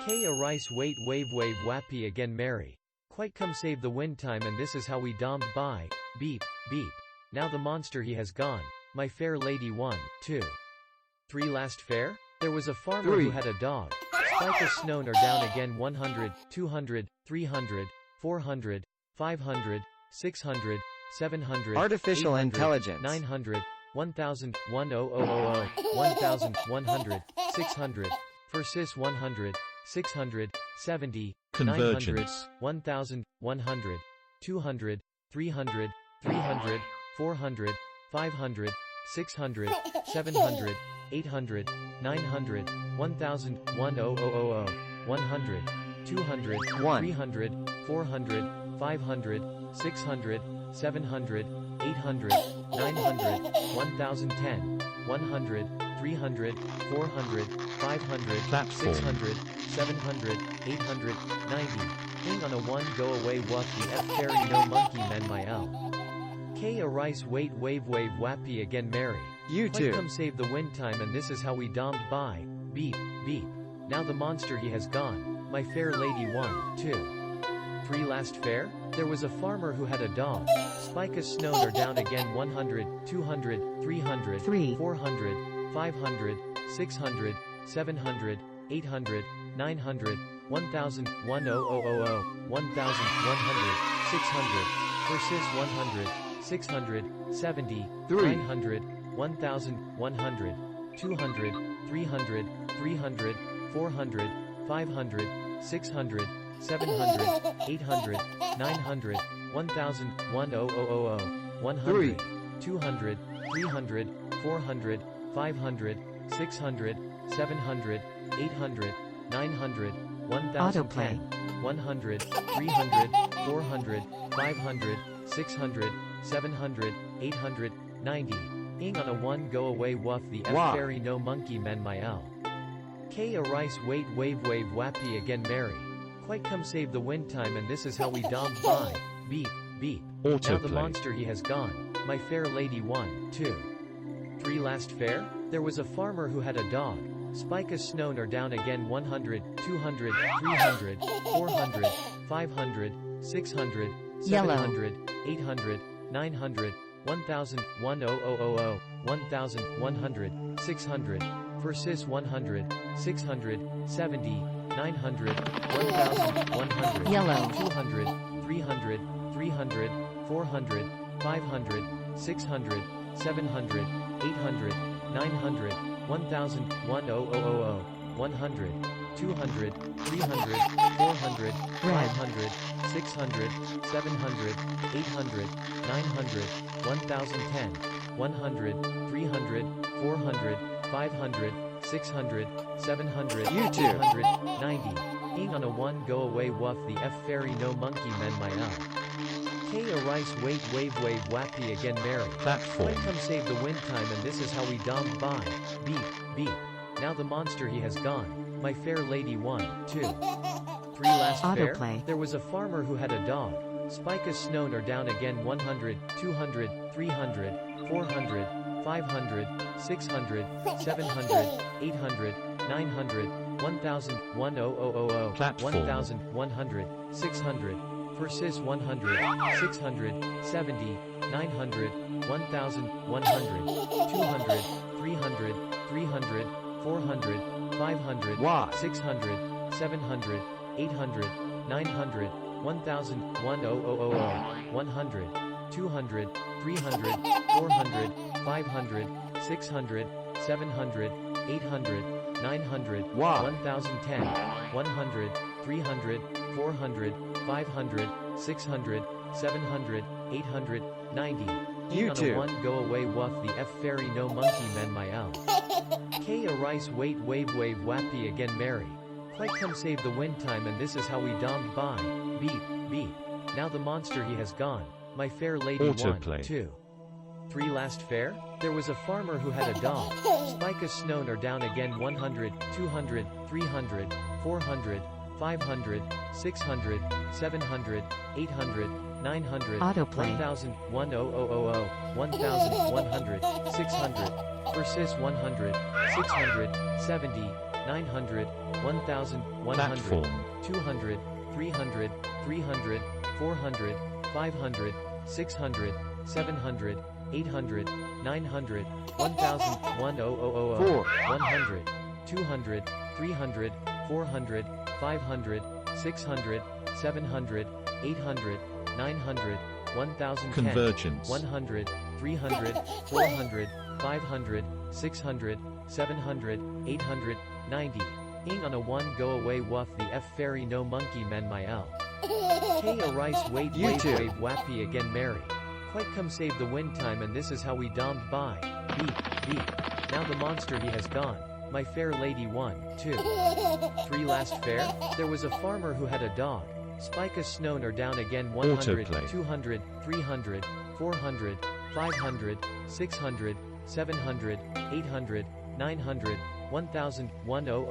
K a rice wait wave wappy again merry. Quite come save the wind time and this is how we domed by. Beep, beep. Now the monster he has gone. My fair lady 1, 2, 3 last fair? There was a farmer who had a dog. Spike a snow or down again 100, 200, 300, 400, 500, 600, 700, artificial 800, intelligence 900, 1000, 1000, 1100, 600, versus 100, 600, 70, 900, Convergence. 1000, 100, 200, 300, 300, 400, 500, 600, 700, 800, 900, 1000, 1000, 100, 200, 300, 400, 500, 600, 700, 800, 900, 1010, 100, 300, 400, 500, Platform. 600, 700, 800, 90. Thing on a 1 go away wuff the F fairy no monkey men my L. K a rice wait wave wappy again merry. You Quite too. come save the wind time and this is how we domed by. Beep, beep. Now the monster he has gone. My fair lady 1, 2, 3 last fair? There was a farmer who had a dog. Spike a snow or down again 100, 200, 300, 400, 500, 600, 700, 800, 900, 1000, 1000, 1100, 600, versus 100, 600, 70, 900, 1000, 100, 200, 300, 300, 400, 500, 600, 700, 800, 900, 1000, 1000, 100, 200, 300, 400, 500, 600, 700, 800, 900, 1010, 100, 300, 400, 500, 600, 700, 800, 90. Ing on a 1 go away wuff the F Wow. fairy no monkey men my L. K a rice wait wave wappy again merry. Quite come save the wind time and this is how we domed by. Beep, beep. Now the Autoplay. monster he has gone. My fair lady 1, 2, 3 last fair? There was a farmer who had a dog. Spike a snow or down again 100, 200, 300, 400, 500, 600, 700, 800, 900, 1000, 1000, 1100, 600, versus 100, 600, 70, 900, 1000, 100, Yellow. 200, 300, 300, 400, 500, 600, 700, 800, 900, 1000, 1000, 100, 200, 300, 400, 500, 600, 700, 800, 900, 1010, 100, 300, 400, 500, 600, 700, You too. 800, 90. Ing on a 1 go away wuff the F fairy no monkey men my L. K a rice wait wave wappy again merry. Platform. Quite come save the wind time and this is how we domed by. Beep, beep. Now the monster he has gone. My fair lady 1, 2, 3 last fair? Autoplay. There was a farmer who had a dog. Spike a snow or down again 100, 200, 300, 400, 500, 600, 700, 800, 900, 1000, 1000, Platform. 1100, 600, versus 100, 600, 70, 900, 1000, 100, 200, 300, 300, 400, 500, Wow. 600, 700, 800, 900, 1000, 1000, 100, 200, 300, 400, 500, 600, 700, 800, 900, Wow. 1010, 100, 300, 400, 500, 600, 700, 800, 90. You on too. a 1 go away wuff the F fairy no monkey men my L. K a rice wait wave wappy again merry. Quite come save the wind time and this is how we domed by. Beep, beep. Now the monster he has gone. My fair lady 1, Autoplay. 2, 3 last fair? There was a farmer who had a dog. Spike a snow or down again 100, 200, 300, 400, 500, 600, 700, 800, 900, Autoplay. 1000, 1000, 1100, 600, versus 100, 600, 70, 900, 1000, 100, Platform. 200, 300, 300, 400, 500, 600, 700, 800, 900, 1000, 1000, 100, 200, 300, 400, 500, 600, 700, 800, 900, 1010, Convergence. 100, 300, 400, 500, 600, 700, 800, 90. Ing on a 1 go away woof the F fairy no monkey men my L. K a rice wait wave wave wappy again Mary. Quite come save the wind time and this is how we domed by. Beep, beep. Now the monster he has gone. My fair lady 1, 2, 3 last fair? There was a farmer who had a dog. Spike a snown or down again 100, Autoplay. 200, 300, 400, 500, 600, 700, 800, 900, 1000, 1000,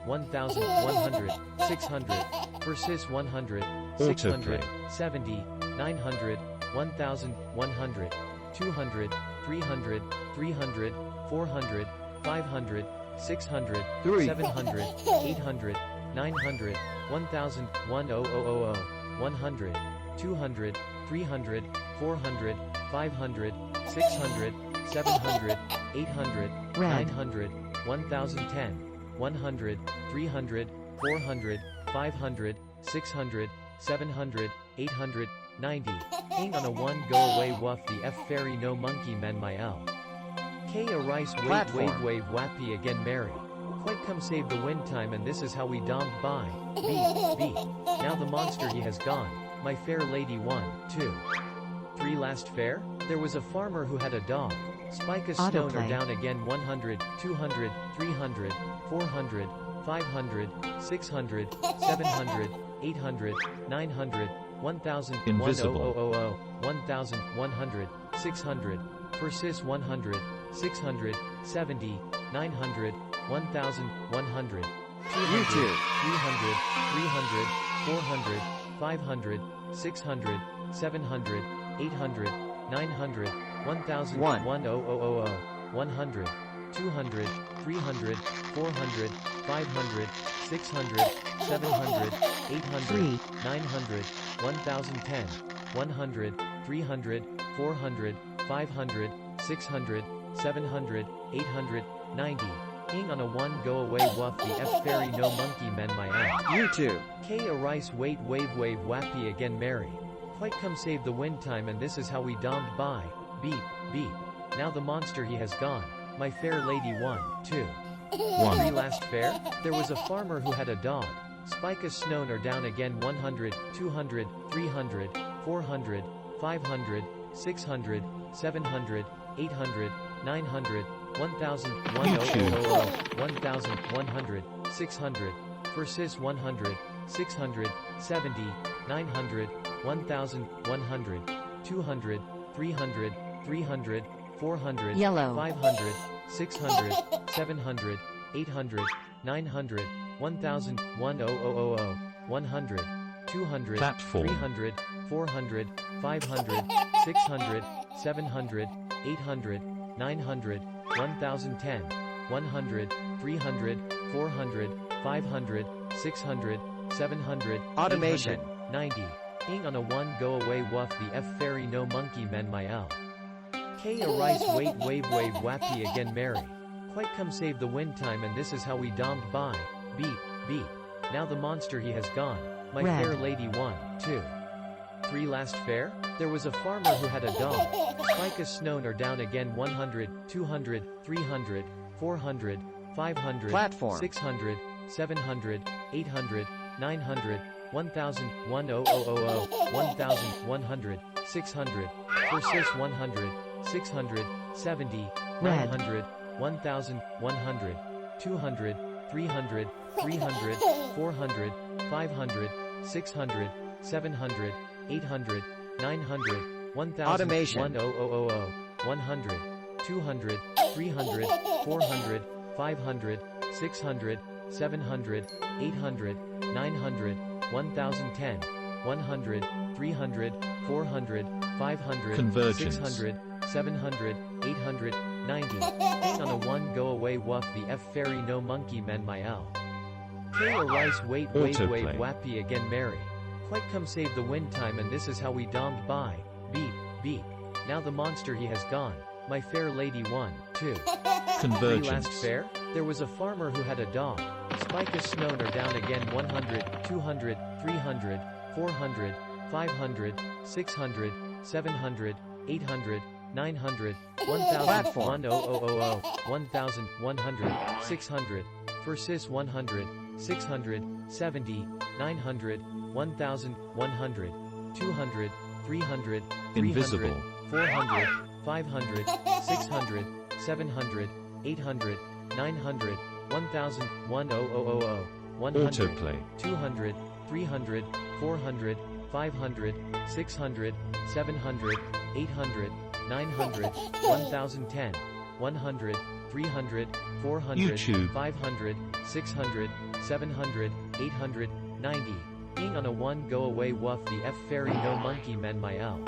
1100, 600, versus 100, 600, 70, 900, 1000, 100, 200, 300, 300, 400, 500, 600, 700, 800, 900, 1000, 1000, 100, 200, 300, 400, 500, 600, 700, 800, 900, 1010, 100, 300, 400, 500, 600, 700, 800, 90. King on a 1 go away woof the F fairy no monkey men my L. K a rice wave wave wave wappy again Mary. Quite come save the wind time and this is how we domed by. Beep, beep. Now the monster he has gone. My fair lady 1, 2, 3 last fair? There was a farmer who had a dog. Spike a stone or down again 100, 200, 300, 400, 500, 600, 700, 800, 900, 1000, Invisible. 1000, 100, 600, versus 100, 600, 70, 900, 1000, 100, 200, 300, 300, 400, 500, 600, 700, 800, 900, 1000, 1000, 100, 200, 300, 400, 500, 600, 700, 800, 900, 1010, 100, 300, 400, 500, 600, 700, 800, 90. Ing on a 1 go away woof the F fairy no monkey men my L. YouTube. K a rice wait wave wave wappy again Mary. Quite come save the wind time and this is how we domed by. Beep, beep. Now the monster he has gone. My fair lady 1, 2, 3 last fair? There was a farmer who had a dog. Spike a snown or down again 100, 200, 300, 400, 500, 600, 700, 800, 900, 1000, 1000, 1100, 600, versus 100, 600, 70, 900, 1000, 100, 200, 300, 300, 400, Yellow. 500, 600, 700, 800, 900, 1000, 1000, 100, 200, Platform. 300, 400, 500, 600, 700, 800, 900, 1010, 100, 300, 400, 500, 600, 700, Automation. 800, 90. Ing on a 1 go away woof the F fairy no monkey men my L. K a rice wait wave wave wappy again Mary. Quite come save the wind time and this is how we domed by. Beep, beep. Now the monster he has gone. My Red. fair lady 1, 2, 3 last fair? There was a farmer who had a dog. Spike a snown or down again 100, 200, 300, 400, 500, Platform. 600, 700, 800, 900, 1000, 1000, 1100, 600, versus 100, 600, 70, Red. 900, 1000, 100, 200, 300, 300, 400, 500, 600, 700, 800, 900, 1000, Automation. 1000, 100, 200, 300, 400, 500, 600, 700, 800, 900, 1010, 100, 300, 400, 500, Convergence. 600, 700, 800, 90. Hang on a 1 go away woof the F fairy no monkey men my L. K a rice wait wave wave wappy again merry. Quite come save the wind time and this is how we dommed by. Beep, beep. Now the monster he has gone. My fair lady 1, 2. Convergence. 3 last fair? There was a farmer who had a dog. Spike a snown or down again 100, 200, 300, 400, 500, 600, 700, 800, 900, 1000, 1000, 1100, 600, versus 100, 600, 70, 900, 1100, 200, 300, Invisible. 400, 500, 600, 700, 800, 900, 1000, 1000, 100, Autoplay. 200, 300, 400, 500, 600, 700, 800, 900, 1010, 100, 300, 400, YouTube. 500, 600, 700, 800, 90. Ing on a 1 go away woof the F fairy no monkey men my L.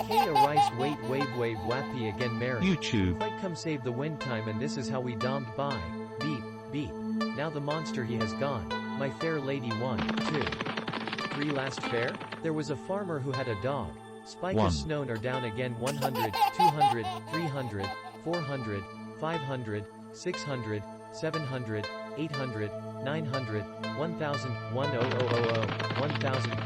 K a rice wait wave wave wappy again merry. YouTube. Quite come save the wind time and this is how we dommed by. Beep, beep. Now the monster he has gone. My fair lady 1, 2. 3 last fair? There was a farmer who had a dog. Spike a 1. snown or down again 100, 200, 300, 400, 500, 600, 700, 800, 900, 1000, 1000,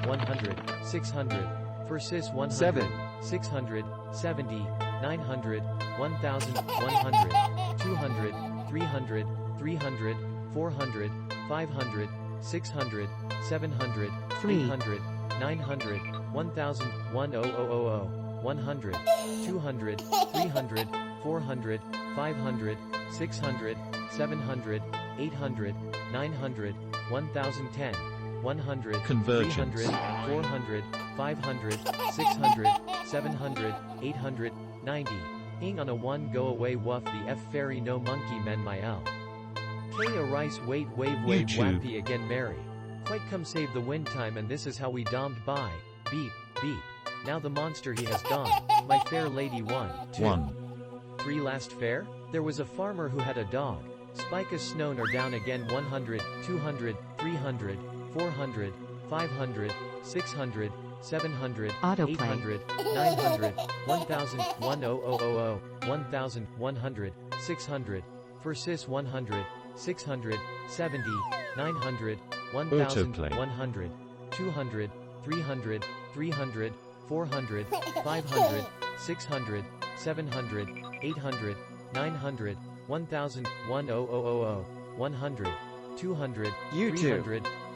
1100, 600, versus 100, 7. 600, 70, 900, 1100, 200, 300, 300, 400, 500, 600, 700, 800, 900, 1000, 1000, 100, 200, 300, 400, 500, 600, 700, 800, 900, 1010, 100, Convergence. 300, 400, 500, 600, 700, 800, 90. Ing on a 1 go away woof the F fairy no monkey men my L. K a rice wait wave wave YouTube. wappy again merry. Quite come save the wind time and this is how we dommed by. Beep, beep. Now the monster he has gone. My fair lady 1, 2. 1. 3 last fair? There was a farmer who had a dog. Spike a snown or down again 100, 200, 300, 400, 500, 600, 700, Autoplay. 800, 900, 1000, 1000, 1100, 600, versus 100, 600, 70, 900, 1000, Autoplay. 100, 200, 300, 300, 400, 500, 600, 700, 800, 900, 1000, 1000, 100, 200, YouTube. 300,